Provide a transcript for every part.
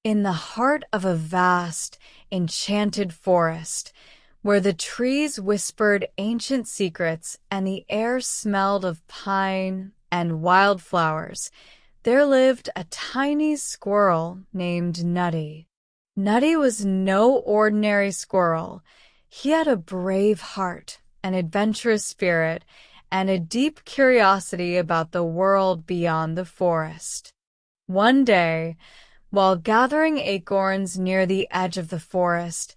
in the heart of a vast, enchanted forest, where the trees whispered ancient secrets and the air smelled of pine and wildflowers, there lived a tiny squirrel named Nutty. Nutty was no ordinary squirrel. He had a brave heart, an adventurous spirit, and a deep curiosity about the world beyond the forest. One day, while gathering acorns near the edge of the forest,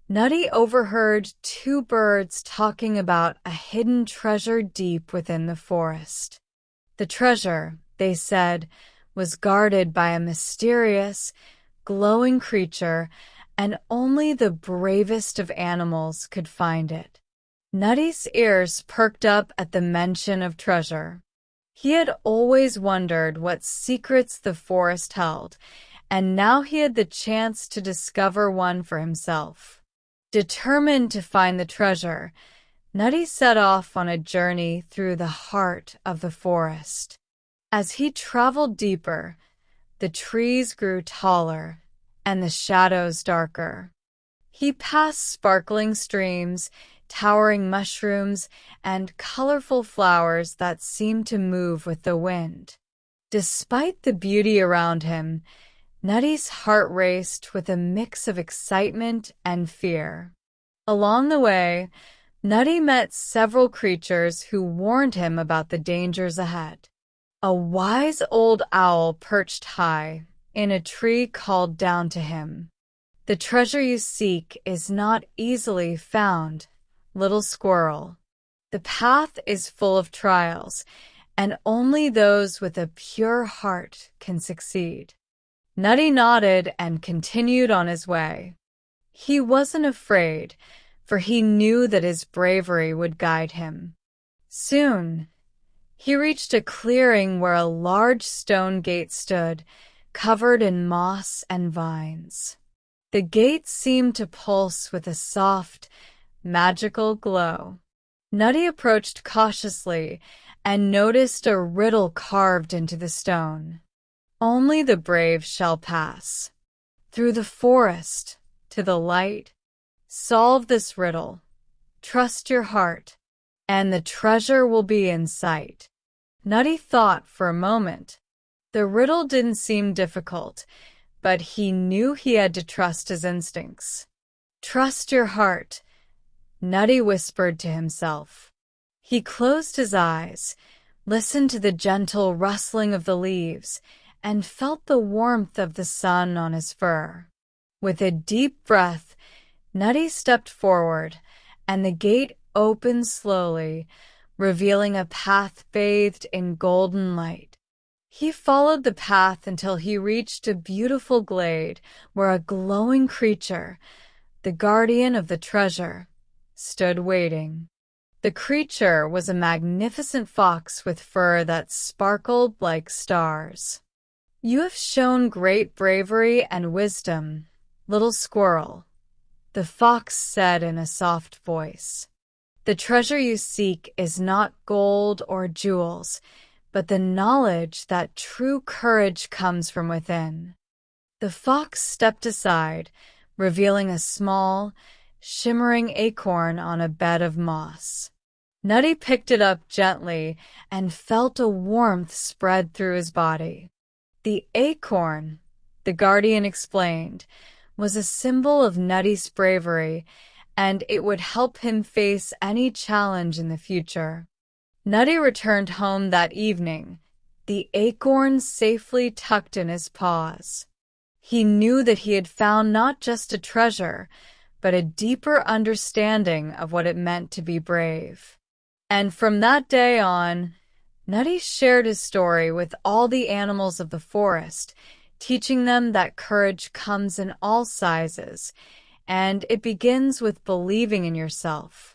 Nutty overheard two birds talking about a hidden treasure deep within the forest. The treasure, they said, was guarded by a mysterious, glowing creature, and only the bravest of animals could find it. Nutty's ears perked up at the mention of treasure. He had always wondered what secrets the forest held, and now he had the chance to discover one for himself. Determined to find the treasure, Nutty set off on a journey through the heart of the forest. As he traveled deeper, the trees grew taller and the shadows darker. He passed sparkling streams, towering mushrooms, and colorful flowers that seemed to move with the wind. Despite the beauty around him, Nutty's heart raced with a mix of excitement and fear. Along the way, Nutty met several creatures who warned him about the dangers ahead. A wise old owl perched high in a tree called down to him. "The treasure you seek is not easily found, little squirrel. The path is full of trials, and only those with a pure heart can succeed." Nutty nodded and continued on his way. He wasn't afraid, for he knew that his bravery would guide him. Soon, he reached a clearing where a large stone gate stood, covered in moss and vines. The gate seemed to pulse with a soft, magical glow. Nutty approached cautiously and noticed a riddle carved into the stone. "Only the brave shall pass. Through the forest, to the light. Solve this riddle. Trust your heart, and the treasure will be in sight." Nutty thought for a moment. The riddle didn't seem difficult, but he knew he had to trust his instincts. "Trust your heart," Nutty whispered to himself. He closed his eyes, listened to the gentle rustling of the leaves, and felt the warmth of the sun on his fur. With a deep breath, Nutty stepped forward, and the gate opened slowly, revealing a path bathed in golden light. He followed the path until he reached a beautiful glade where a glowing creature, the guardian of the treasure, stood waiting. The creature was a magnificent fox with fur that sparkled like stars. "You have shown great bravery and wisdom, little squirrel," the fox said in a soft voice. "The treasure you seek is not gold or jewels, but the knowledge that true courage comes from within." The fox stepped aside, revealing a small, shimmering acorn on a bed of moss. Nutty picked it up gently and felt a warmth spread through his body. The acorn, the guardian explained, was a symbol of Nutty's bravery, and it would help him face any challenge in the future. Nutty returned home that evening, the acorn safely tucked in his paws. He knew that he had found not just a treasure, but a deeper understanding of what it meant to be brave. And from that day on, Nutty shared his story with all the animals of the forest, teaching them that courage comes in all sizes, and it begins with believing in yourself.